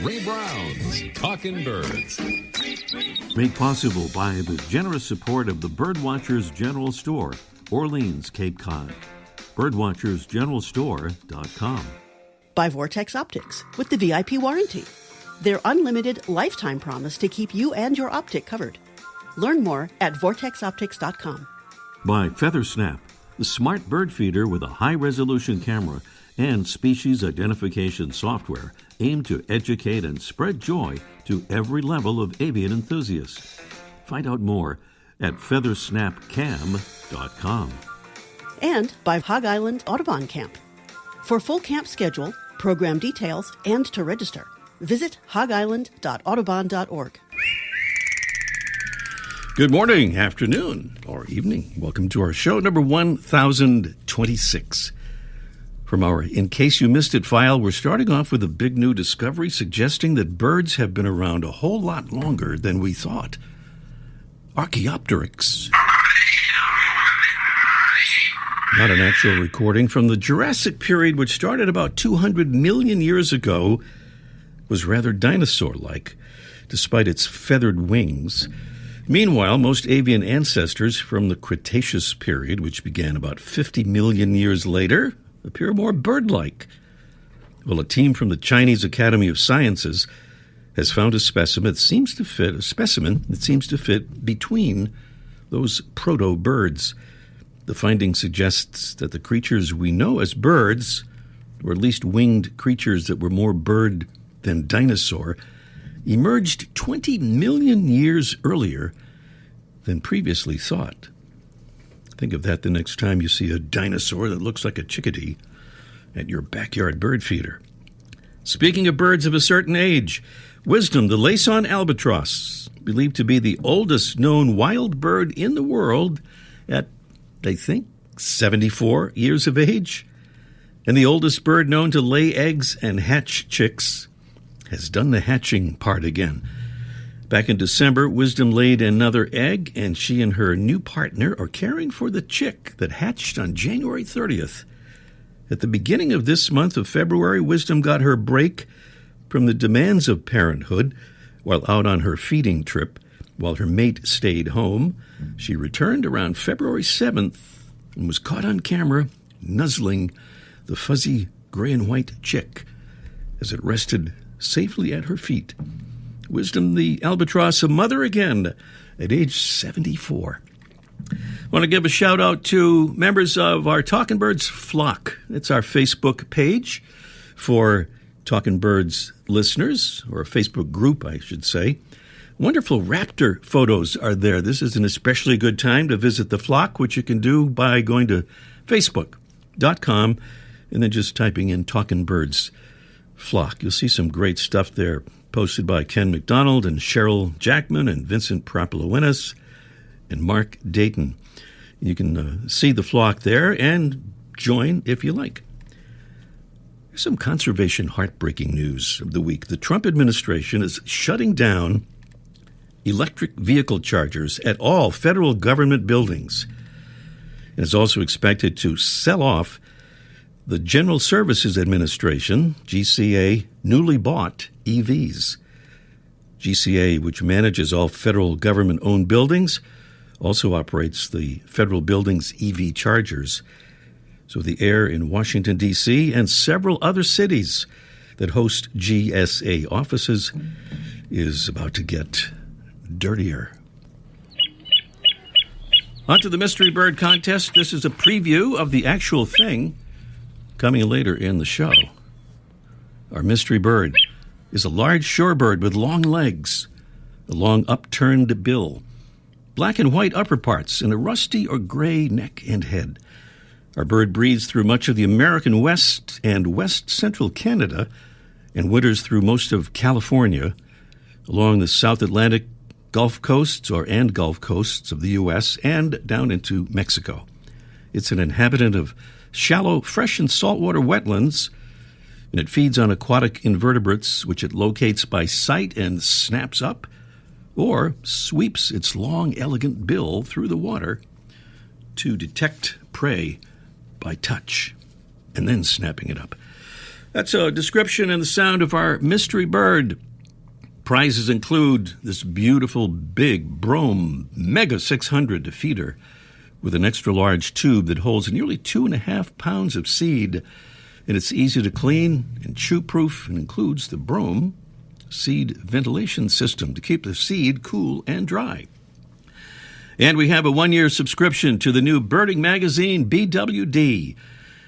Ray Brown's Talking Birds. Made possible by the generous support of the Birdwatchers General Store, Orleans, Cape Cod. Birdwatchersgeneralstore.com. By Vortex Optics with the VIP warranty. Their unlimited lifetime promise to keep you and your optic covered. Learn more at vortexoptics.com. By FeatherSnap, the smart bird feeder with a high-resolution camera and species identification software aimed to educate and spread joy to every level of avian enthusiasts. Find out more at feathersnapcam.com. And by Hog Island Audubon Camp. For full camp schedule, program details, and to register, visit hogisland.audubon.org. Good morning, afternoon, or evening. Welcome to our show number 1026. From our In Case You Missed It file, we're starting off with a big new discovery suggesting that birds have been around a whole lot longer than we thought. Archaeopteryx. Not an actual recording from the Jurassic period, which started about 200 million years ago, was rather dinosaur-like, despite its feathered wings. Meanwhile, most avian ancestors from the Cretaceous period, which began about 50 million years later, appear more bird-like. Well, a team from the Chinese Academy of Sciences has found a specimen that seems to fit between those proto-birds. The finding suggests that the creatures we know as birds, or at least winged creatures that were more bird than dinosaur, emerged 20 million years earlier than previously thought. Think of that the next time you see a dinosaur that looks like a chickadee at your backyard bird feeder. Speaking of birds of a certain age, Wisdom, the Laysan albatross, believed to be the oldest known wild bird in the world at, I think, 74 years of age. And the oldest bird known to lay eggs and hatch chicks has done the hatching part again. Back in December, Wisdom laid another egg, and she and her new partner are caring for the chick that hatched on January 30th. At the beginning of this month of February, Wisdom got her break from the demands of parenthood while out on her feeding trip. While her mate stayed home, she returned around February 7th and was caught on camera nuzzling the fuzzy gray and white chick as it rested safely at her feet. Wisdom, the albatross, a mother again at age 74. I want to give a shout out to members of our Talking Birds flock. It's our Facebook page for Talking Birds listeners, or a Facebook group, I should say. Wonderful raptor photos are there. This is an especially good time to visit the flock, which you can do by going to facebook.com and then just typing in Talking Birds flock. You'll see some great stuff there posted by Ken McDonald and Cheryl Jackman and Vincent Propolowinis and Mark Dayton. You can see the flock there and join if you like. Here's some conservation heartbreaking news of the week. The Trump administration is shutting down electric vehicle chargers at all federal government buildings. It is also expected to sell off the General Services Administration, GCA, newly bought EVs. GCA, which manages all federal government-owned buildings, also operates the federal buildings' EV chargers. So the air in Washington, D.C., and several other cities that host GSA offices is about to get dirtier. On to the Mystery Bird Contest. This is a preview of the actual thing coming later in the show. Our mystery bird is a large shorebird with long legs, a long upturned bill, black and white upper parts, and a rusty or gray neck and head. Our bird breeds through much of the American West and West Central Canada and winters through most of California, along the South Atlantic Gulf coasts and Gulf coasts of the U.S. and down into Mexico. It's an inhabitant of shallow, fresh and saltwater wetlands, and it feeds on aquatic invertebrates, which it locates by sight and snaps up, or sweeps its long, elegant bill through the water to detect prey by touch, and then snapping it up. That's a description and the sound of our mystery bird. Prizes include this beautiful big Brome Mega 600 feeder with an extra large tube that holds nearly 2.5 pounds of seed. And it's easy to clean and chew-proof and includes the Brome seed ventilation system to keep the seed cool and dry. And we have a 1-year subscription to the new birding magazine, BWD.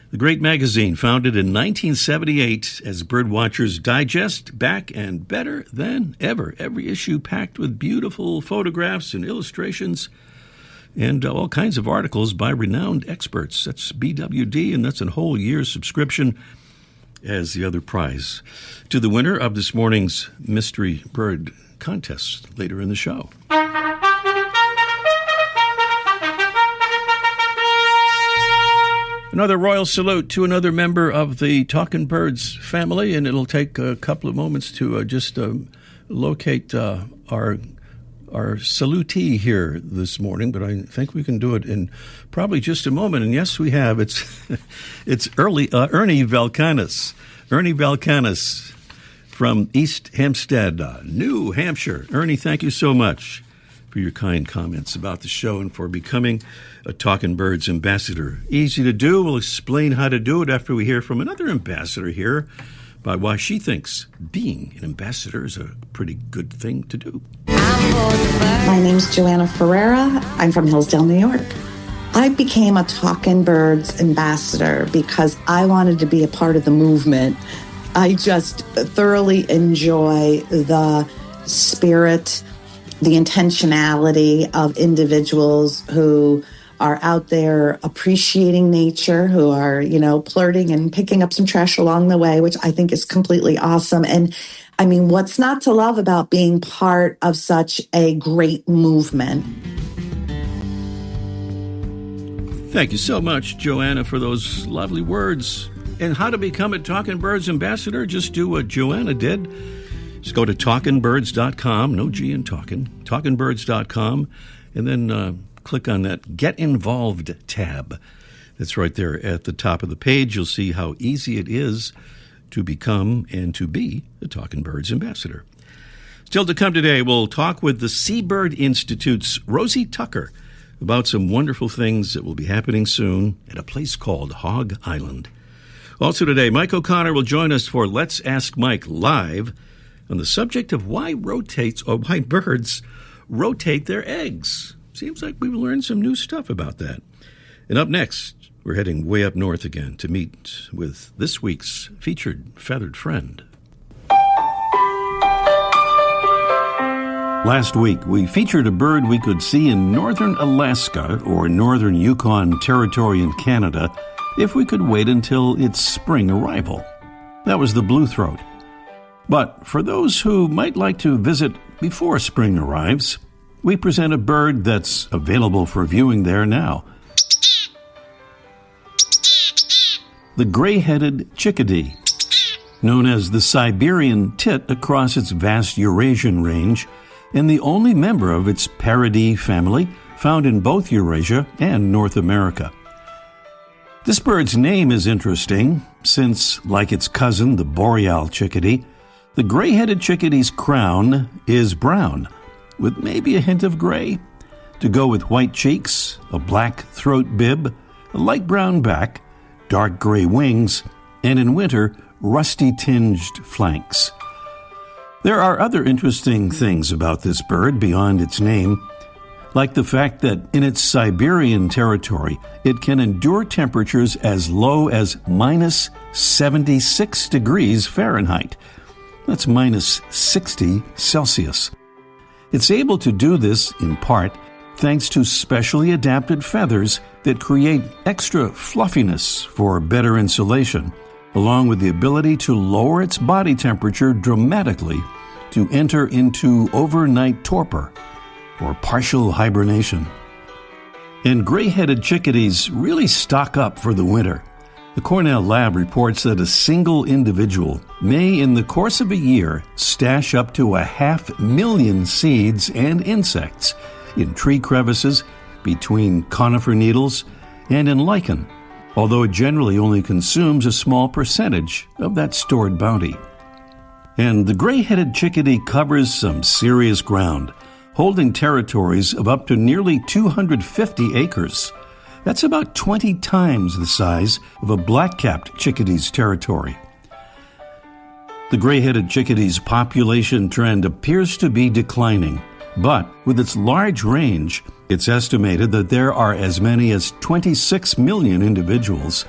The great magazine, founded in 1978 as Birdwatchers Digest, back and better than ever. Every issue packed with beautiful photographs and illustrations and all kinds of articles by renowned experts. That's BWD, and that's a whole year's subscription as the other prize to the winner of this morning's Mystery Bird contest later in the show. Another royal salute to another member of the Talkin' Birds family, and it'll take a couple of moments to just locate our salutee here this morning, but I think we can do it in probably just a moment. And yes, we have. It's Ernie Valkanis. Ernie Valkanis from East Hempstead, New Hampshire. Ernie, thank you so much for your kind comments about the show and for becoming a Talkin' Birds ambassador. Easy to do. We'll explain how to do it after we hear from another ambassador here about why she thinks being an ambassador is a pretty good thing to do. My name's Joanna Ferreira. I'm from Hillsdale, New York. I became a Talkin' Birds ambassador because I wanted to be a part of the movement. I just thoroughly enjoy the spirit, the intentionality of individuals who are out there appreciating nature, who are, flirting and picking up some trash along the way, which I think is completely awesome. And I mean, what's not to love about being part of such a great movement? Thank you so much, Joanna, for those lovely words. And how to become a Talkin' Birds ambassador, just do what Joanna did. Just go to talkinbirds.com, no G in talkin', talkinbirds.com, and then click on that Get Involved tab. That's right there at the top of the page. You'll see how easy it is to become and to be a Talkin' Birds ambassador. Still to come today, we'll talk with the Seabird Institute's Rosy Tucker about some wonderful things that will be happening soon at a place called Hog Island. Also today, Mike O'Connor will join us for Let's Ask Mike Live on the subject of why birds rotate their eggs. Seems like we've learned some new stuff about that. And up next, we're heading way up north again to meet with this week's featured feathered friend. Last week, we featured a bird we could see in northern Alaska or northern Yukon Territory in Canada if we could wait until its spring arrival. That was the blue throat. But for those who might like to visit before spring arrives, we present a bird that's available for viewing there now. The gray-headed chickadee. Known as the Siberian tit across its vast Eurasian range, and the only member of its Paridae family found in both Eurasia and North America. This bird's name is interesting, since, like its cousin, the boreal chickadee, the gray-headed chickadee's crown is brown, with maybe a hint of gray, to go with white cheeks, a black throat bib, a light brown back, dark gray wings, and in winter, rusty-tinged flanks. There are other interesting things about this bird beyond its name, like the fact that in its Siberian territory, it can endure temperatures as low as minus 76 degrees Fahrenheit. That's minus 60 Celsius. It's able to do this, in part, thanks to specially adapted feathers that create extra fluffiness for better insulation, along with the ability to lower its body temperature dramatically to enter into overnight torpor, or partial hibernation. And gray-headed chickadees really stock up for the winter. The Cornell lab reports that a single individual may, in the course of a year, stash up to 500,000 seeds and insects in tree crevices, between conifer needles, and in lichen. although it generally only consumes a small percentage of that stored bounty. And the gray-headed chickadee covers some serious ground, holding territories of up to nearly 250 acres. That's about 20 times the size of a black-capped chickadee's territory. The gray-headed chickadee's population trend appears to be declining, but with its large range, it's estimated that there are as many as 26 million individuals,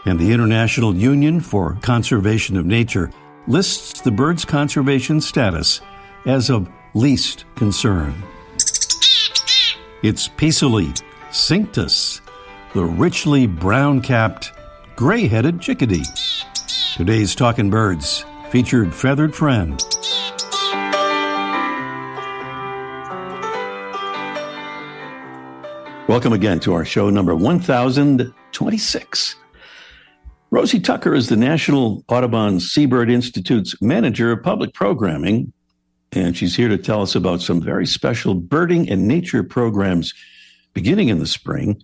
and the International Union for Conservation of Nature lists the bird's conservation status as of least concern. It's Peaceally Cinctus, the richly brown-capped, gray-headed chickadee. Today's Talkin' Birds featured feathered friend. Welcome again to our show number 1026. Rosy Tucker is the National Audubon Seabird Institute's Manager of Public Programming, and she's here to tell us about some very special birding and nature programs beginning in the spring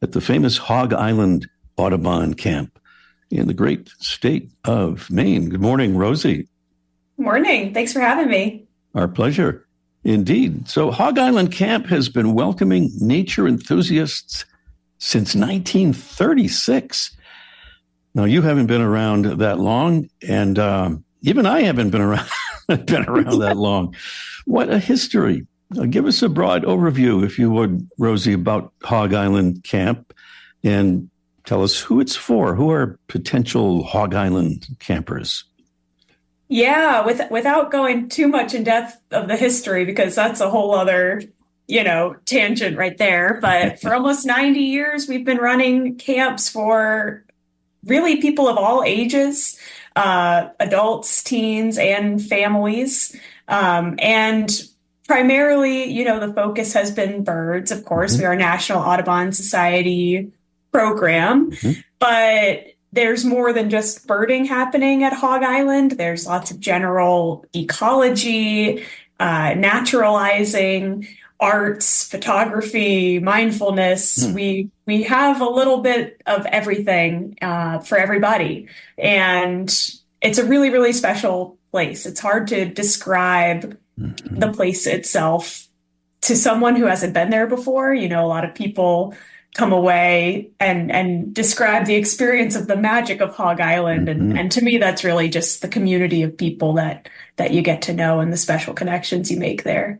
at the famous Hog Island Audubon Camp in the great state of Maine. Good morning, Rosy. Morning. Thanks for having me. Our pleasure. Indeed. So Hog Island Camp has been welcoming nature enthusiasts since 1936. Now, you haven't been around that long, and even I haven't been around that long. What a history. Give us a broad overview, if you would, Rosy, about Hog Island Camp, and tell us who it's for. Who are potential Hog Island campers? Yeah, without going too much in depth of the history, because that's a whole other, tangent right there. But for almost 90 years, we've been running camps for really people of all ages, adults, teens, and families. And primarily, the focus has been birds. Of course, we are a National Audubon Society program, but there's more than just birding happening at Hog Island. There's lots of general ecology, naturalizing, arts, photography, mindfulness. We have a little bit of everything for everybody. And it's a really, really special place. It's hard to describe the place itself to someone who hasn't been there before. A lot of people come away and describe the experience of the magic of Hog Island. And to me, that's really just the community of people that you get to know and the special connections you make there.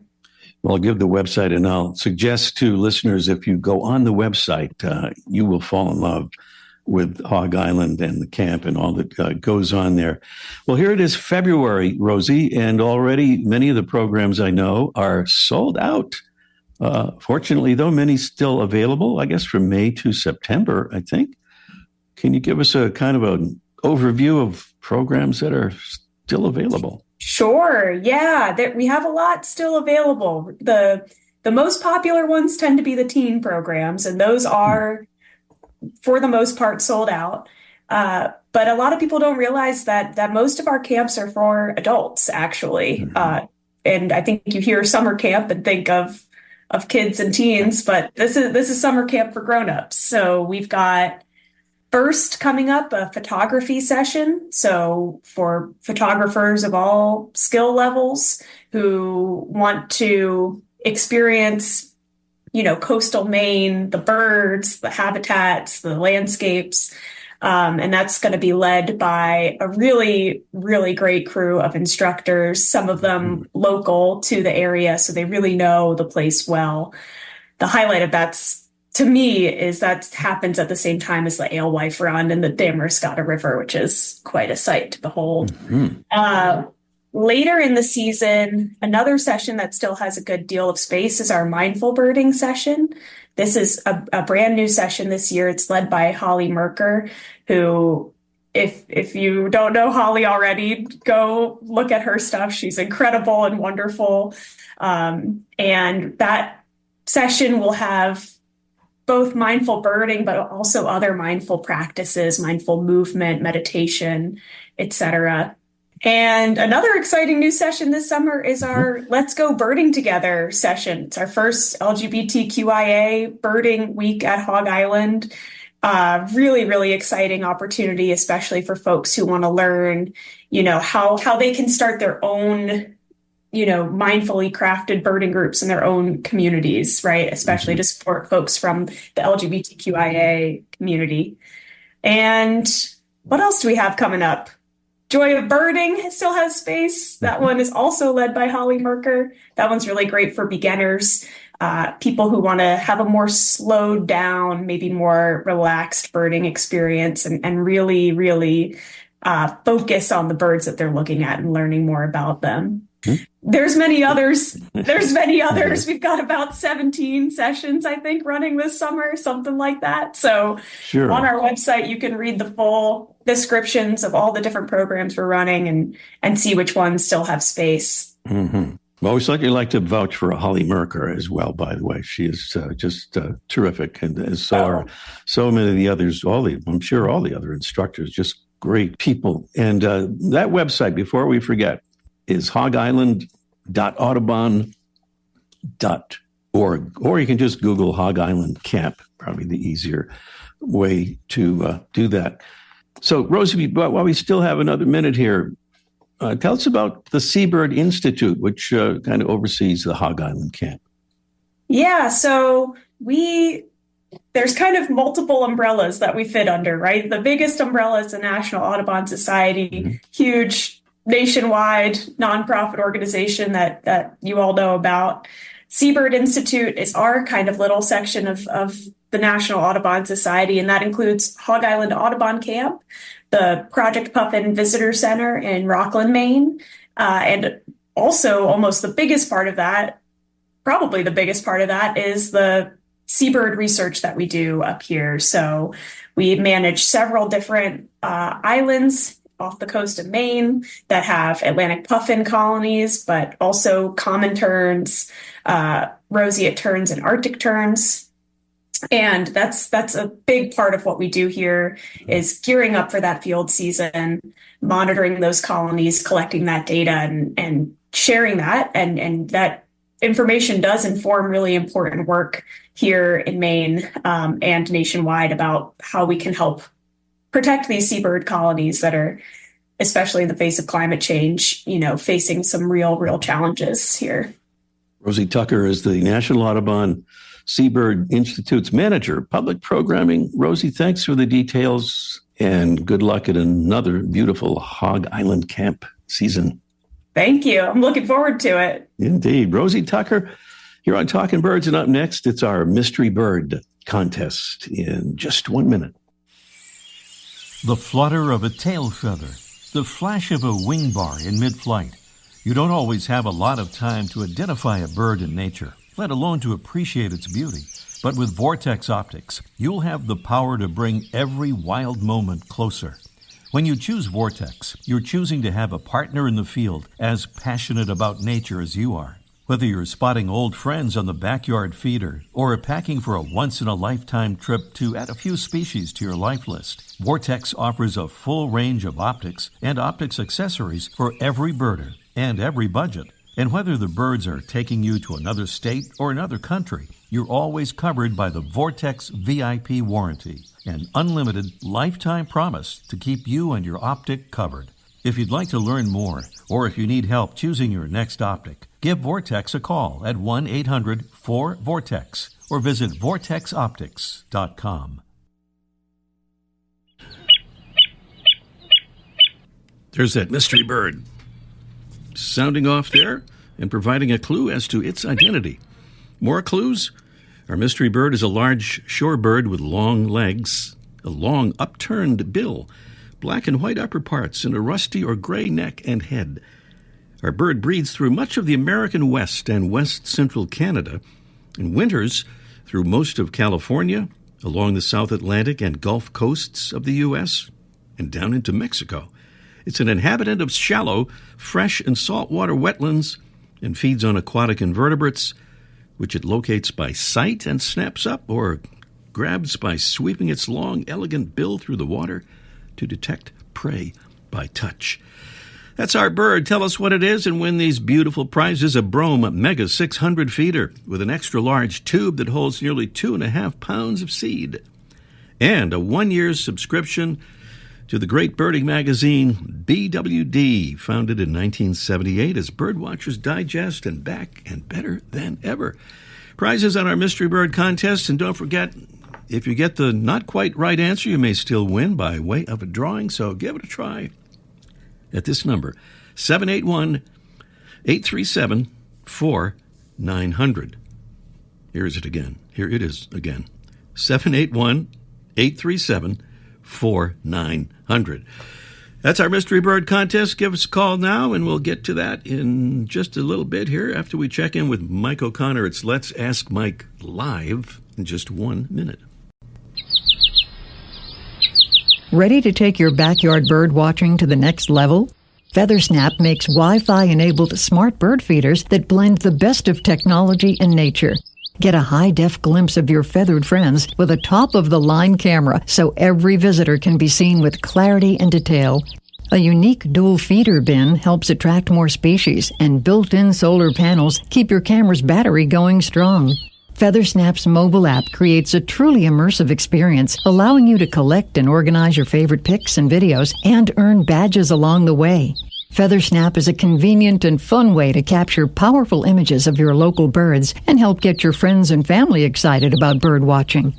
Well, I'll give the website, and I'll suggest to listeners, if you go on the website, you will fall in love with Hog Island and the camp and all that goes on there. Well, here it is, February, Rosy, and already many of the programs I know are sold out. Fortunately, though, many still available, I guess, from May to September, I think. Can you give us a kind of an overview of programs that are still available? Sure. Yeah, we have a lot still available. The most popular ones tend to be the teen programs, and those are, for the most part, sold out. But a lot of people don't realize that most of our camps are for adults, actually. And I think you hear summer camp and think of kids and teens, but this is summer camp for grown-ups. So we've got first coming up a photography session. So for photographers of all skill levels who want to experience, coastal Maine, the birds, the habitats, the landscapes. And that's going to be led by a really, really great crew of instructors, some of them local to the area, so they really know the place well. The highlight of that, to me, is that happens at the same time as the Alewife Run and the Damariscotta River, which is quite a sight to behold. Later in the season, another session that still has a good deal of space is our mindful birding session. This is a brand new session this year. It's led by Holly Merker, who, if you don't know Holly already, go look at her stuff. She's incredible and wonderful. And that session will have both mindful birding, but also other mindful practices, mindful movement, meditation, etc. And another exciting new session this summer is our Let's Go Birding Together session. It's our first LGBTQIA birding week at Hog Island. Really, really exciting opportunity, especially for folks who want to learn, how they can start their own, mindfully crafted birding groups in their own communities, right? Especially to support folks from the LGBTQIA community. And what else do we have coming up? Joy of Birding still has space. That one is also led by Holly Merker. That one's really great for beginners. People who want to have a more slowed down, maybe more relaxed birding experience and really, really focus on the birds that they're looking at and learning more about them. There's many others. We've got about 17 sessions, I think, running this summer, something like that. So on our website, you can read the full descriptions of all the different programs we're running and see which ones still have space. Mm-hmm. Well, we certainly like to vouch for Holly Merker as well, by the way. She is just terrific. And so are so many of the others, I'm sure all the other instructors, just great people. And that website, before we forget, is hogisland.audubon.org. Or you can just Google Hog Island Camp, probably the easier way to do that. So, Rosy, while we still have another minute here, tell us about the Seabird Institute, which kind of oversees the Hog Island Camp. Yeah, so there's kind of multiple umbrellas that we fit under, right? The biggest umbrella is the National Audubon Society, huge nationwide nonprofit organization that you all know about. Seabird Institute is our kind of little section of the National Audubon Society, and that includes Hog Island Audubon Camp, the Project Puffin Visitor Center in Rockland, Maine, and also almost the biggest part of that, probably the biggest part of that, is the seabird research that we do up here. So we manage several different islands off the coast of Maine that have Atlantic puffin colonies, but also common terns, roseate terns, and Arctic terns. And that's a big part of what we do here is gearing up for that field season, monitoring those colonies, collecting that data and sharing that. And that information does inform really important work here in Maine and nationwide about how we can help protect these seabird colonies that are, especially in the face of climate change, facing some real challenges here. Rosy Tucker is the National Audubon Seabird Institute's manager, public programming. Rosy, thanks for the details and good luck at another beautiful Hog Island Camp season. Thank you. I'm looking forward to it. Indeed. Rosy Tucker, here on Talking Birds, and up next, it's our Mystery Bird contest in just 1 minute. The flutter of a tail feather, the flash of a wing bar in mid-flight. You don't always have a lot of time to identify a bird in nature, let alone to appreciate its beauty. But with Vortex Optics, you'll have the power to bring every wild moment closer. When you choose Vortex, you're choosing to have a partner in the field as passionate about nature as you are. Whether you're spotting old friends on the backyard feeder or packing for a once-in-a-lifetime trip to add a few species to your life list, Vortex offers a full range of optics and optics accessories for every birder and every budget. And whether the birds are taking you to another state or another country, you're always covered by the Vortex VIP warranty, an unlimited lifetime promise to keep you and your optic covered. If you'd like to learn more, or if you need help choosing your next optic, give Vortex a call at 1-800-4-VORTEX or visit vortexoptics.com. There's that mystery bird sounding off there and providing a clue as to its identity. More clues? Our mystery bird is a large shorebird with long legs, a long upturned bill, black and white upper parts, and a rusty or gray neck and head. Our bird breeds through much of the American West and West Central Canada, and winters through most of California, along the South Atlantic and Gulf coasts of the U.S., and down into Mexico. It's an inhabitant of shallow, fresh and saltwater wetlands and feeds on aquatic invertebrates, which it locates by sight and snaps up or grabs by sweeping its long, elegant bill through the water to detect prey by touch. That's our bird. Tell us what it is and win these beautiful prizes. A Brome Mega 600 feeder with an extra large tube that holds nearly 2.5 pounds of seed. and a 1-year subscription to the great birding magazine BWD, founded in 1978 as Birdwatcher's Digest, and back and better than ever. Prizes on our Mystery Bird contest, and don't forget, if you get the not quite right answer, you may still win by way of a drawing, so give it a try at this number, 781-837-4900. Here it is again, 781-837-4900. That's our Mystery Bird contest. Give us a call now, and we'll get to that in just a little bit here after we check in with Mike O'Connor. It's Let's Ask Mike Live in just 1 minute. Ready to take your backyard bird watching to the next level? FeatherSnap makes Wi-Fi-enabled smart bird feeders that blend the best of technology and nature. Get a high-def glimpse of your feathered friends with a top-of-the-line camera so every visitor can be seen with clarity and detail. A unique dual feeder bin helps attract more species, and built-in solar panels keep your camera's battery going strong. FeatherSnap's mobile app creates a truly immersive experience, allowing you to collect and organize your favorite pics and videos and earn badges along the way. FeatherSnap is a convenient and fun way to capture powerful images of your local birds and help get your friends and family excited about bird watching.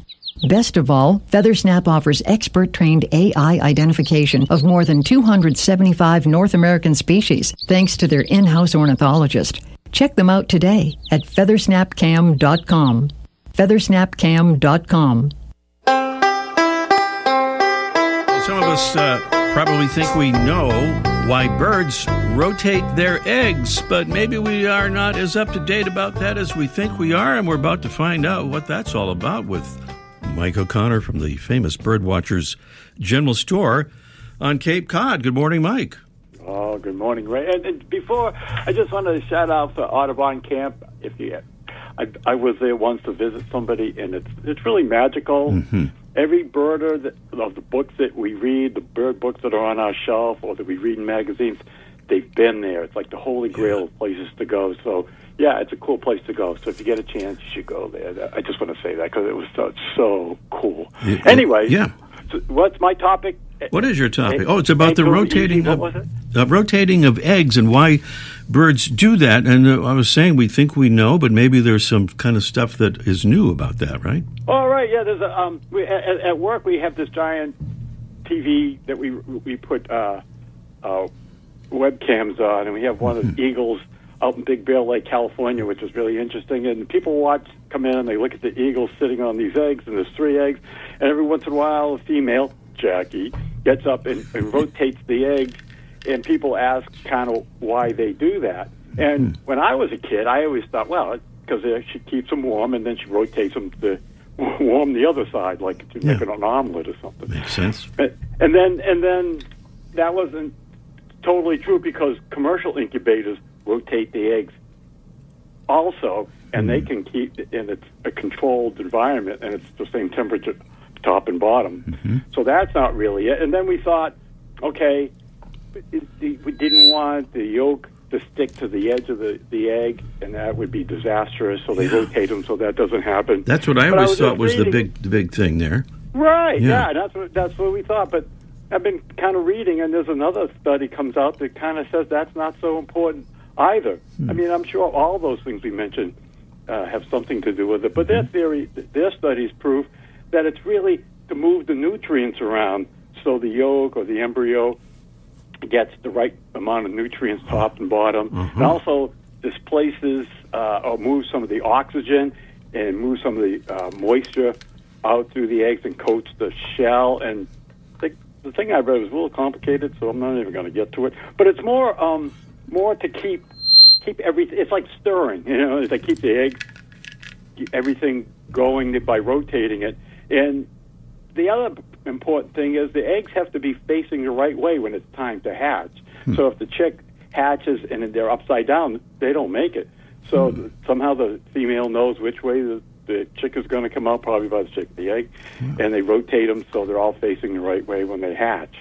Best of all, FeatherSnap offers expert-trained AI identification of more than 275 North American species, thanks to their in-house ornithologist. Check them out today at feathersnapcam.com. feathersnapcam.com. Some of us probably think we know why birds rotate their eggs, but maybe we are not as up-to-date about that as we think we are, and we're about to find out what that's all about with Mike O'Connor from the famous Birdwatchers General Store on Cape Cod. Good morning, Mike. Oh, good morning, Ray. And before, I just wanted to shout out for Audubon Camp. I was there once to visit somebody, and it's really magical. Mm-hmm. Every birder of the books that we read, the bird books that are on our shelf or that we read in magazines, they've been there. It's like the holy grail of places to go. So, yeah, it's a cool place to go. So if you get a chance, you should go there. I just want to say that because it was so cool. Anyway, so what's my topic? What is your topic? It's about the rotating of eggs and why birds do that. And I was saying we think we know, but maybe there's some kind of stuff that is new about that, right? All right, yeah. There's at work we have this giant TV that we put webcams on, and we have one of the eagles out in Big Bear Lake, California, which is really interesting. And people come in and they look at the eagles sitting on these eggs, and there's 3 eggs, and every once in a while a female, Jackie, gets up and rotates the eggs, and people ask kind of why they do that. And when I was a kid, I always thought, well, because she keeps them warm, and then she rotates them to warm the other side, like to make an omelet or something. Makes sense. And then that wasn't totally true because commercial incubators rotate the eggs also, and they can keep, and it's a controlled environment, and it's the same temperature top and bottom. Mm-hmm. So that's not really it. And then we thought, okay, we didn't want the yolk to stick to the edge of the egg, and that would be disastrous, so they rotate them so that doesn't happen. That's what I always thought was the big thing there. Right, yeah, that's what we thought. But I've been kind of reading, and there's another study comes out that kind of says that's not so important either. I mean, I'm sure all those things we mentioned have something to do with it, but their studies prove that it's really to move the nutrients around so the yolk or the embryo gets the right amount of nutrients top and bottom, and also displaces or moves some of the oxygen and moves some of the moisture out through the eggs and coats the shell. And the thing I read was a little complicated, so I'm not even going to get to it. But it's more to keep everything. It's like stirring, as they keep the eggs, everything going by rotating it. And the other important thing is the eggs have to be facing the right way when it's time to hatch. So if the chick hatches and they're upside down, they don't make it. So somehow the female knows which way the chick is going to come out, probably by the egg, and they rotate them so they're all facing the right way when they hatch.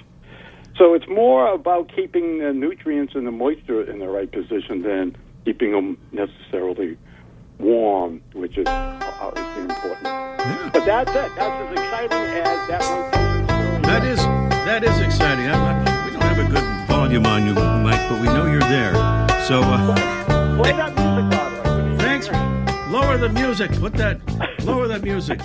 So it's more about keeping the nutrients and the moisture in the right position than keeping them necessarily warm, which is obviously important. Yeah. But that's it. That's as exciting as that rotation story. That is exciting. We don't have a good volume on you, Mike, but we know you're there. So play that music, Broadway. Thanks. Lower the music. Lower that music.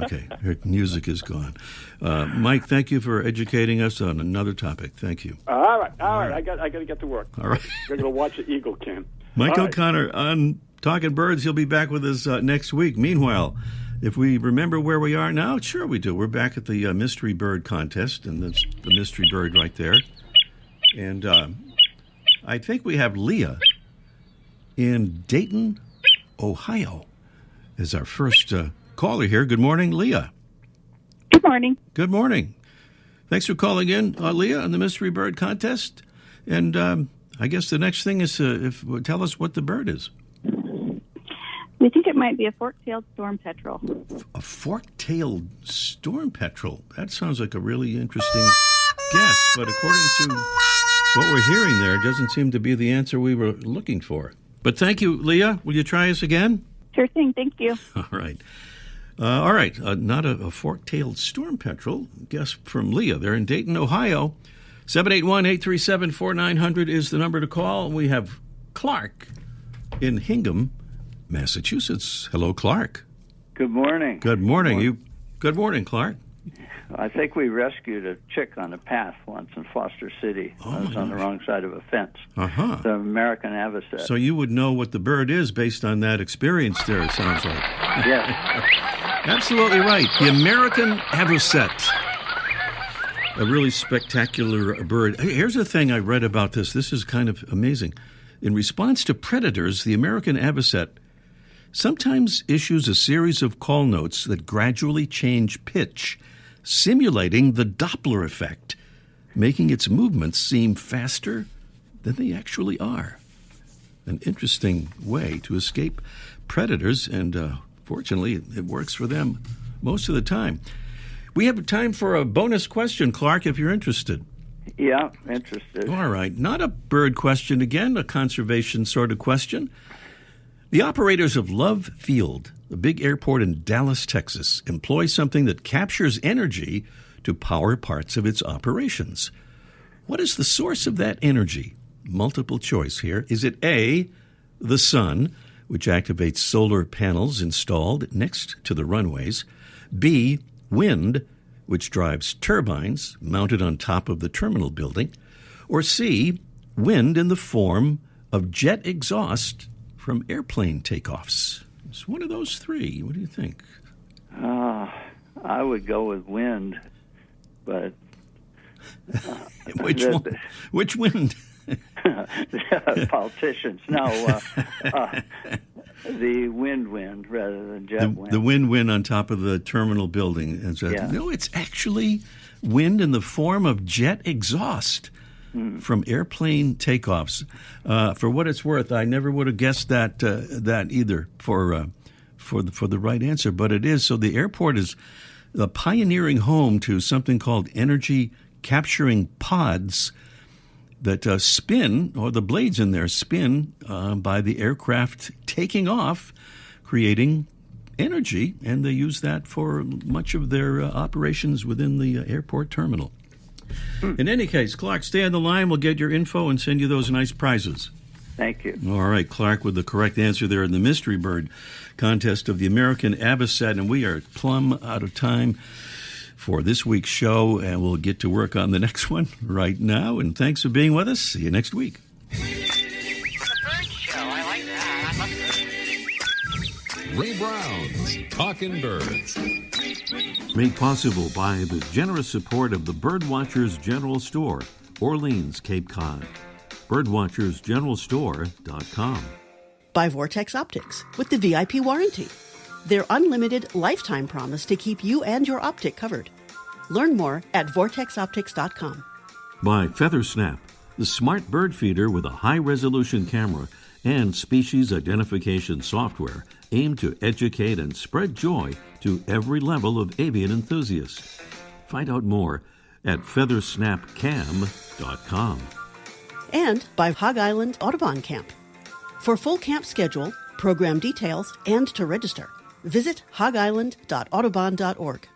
Okay, her music is gone. Mike, thank you for educating us on another topic. Thank you. All right. I got to get to work. All right. We're going to watch the Eagle Camp. Mike All O'Connor right. on Talking Birds. He'll be back with us next week. Meanwhile, if we remember where we are now, sure we do. We're back at the Mystery Bird Contest, and that's the Mystery Bird right there. And I think we have Leah in Dayton, Ohio, as our first caller here. Good morning, Leah. Good morning. Good morning. Thanks for calling in, Leah, on the Mystery Bird Contest. And I guess the next thing is tell us what the bird is. We think it might be a fork-tailed storm petrel. A fork-tailed storm petrel. That sounds like a really interesting guess, but according to what we're hearing there, it doesn't seem to be the answer we were looking for. But thank you, Leah. Will you try us again? Sure thing. Thank you. All right. All right. Not a fork-tailed storm petrel. Guess from Leah. They're in Dayton, Ohio. 781-837-4900 is the number to call. We have Clark in Hingham, Massachusetts. Hello, Clark. Good morning. Good morning. Good morning, Clark. I think we rescued a chick on a path once in Foster City. I was on the wrong side of a fence. Uh-huh. The American avocet. So you would know what the bird is based on that experience there, it sounds like. Yes. Absolutely right. The American avocet. A really spectacular bird. Here's the thing I read about this. This is kind of amazing. In response to predators, the American avocet sometimes issues a series of call notes that gradually change pitch, simulating the Doppler effect, making its movements seem faster than they actually are. An interesting way to escape predators, and fortunately, it works for them most of the time. We have time for a bonus question, Clark, if you're interested. Yeah, interested. All right. Not a bird question again, a conservation sort of question. The operators of Love Field, the big airport in Dallas, Texas, employ something that captures energy to power parts of its operations. What is the source of that energy? Multiple choice here. Is it A, the sun, which activates solar panels installed next to the runways? B, wind, which drives turbines mounted on top of the terminal building? Or C, wind in the form of jet exhaust from airplane takeoffs? It's one of those three. What do you think? I would go with wind, but... Which wind? Politicians. No, the wind rather than jet wind. The wind on top of the terminal building. No, it's actually wind in the form of jet exhaust from airplane takeoffs. For what it's worth, I never would have guessed that either for the right answer, but it is. So the airport is the pioneering home to something called energy capturing pods that spin, or the blades in there spin by the aircraft taking off, creating energy, and they use that for much of their operations within the airport terminal. In any case, Clark, stay on the line. We'll get your info and send you those nice prizes. Thank you. All right, Clark with the correct answer there in the Mystery Bird Contest of the American avocet, and we are plumb out of time for this week's show, and we'll get to work on the next one right now. And thanks for being with us. See you next week. The bird show. I like that. I love it. Ray Brown's Talking Birds. Made possible by the generous support of the Birdwatchers General Store, Orleans, Cape Cod. Birdwatchersgeneralstore.com. By Vortex Optics with the VIP warranty. Their unlimited lifetime promise to keep you and your optic covered. Learn more at vortexoptics.com. By Feathersnap, the smart bird feeder with a high-resolution camera and species identification software aimed to educate and spread joy to every level of avian enthusiasts. Find out more at feathersnapcam.com. And by Hog Island Audubon Camp. For full camp schedule, program details, and to register. Visit hogisland.audubon.org.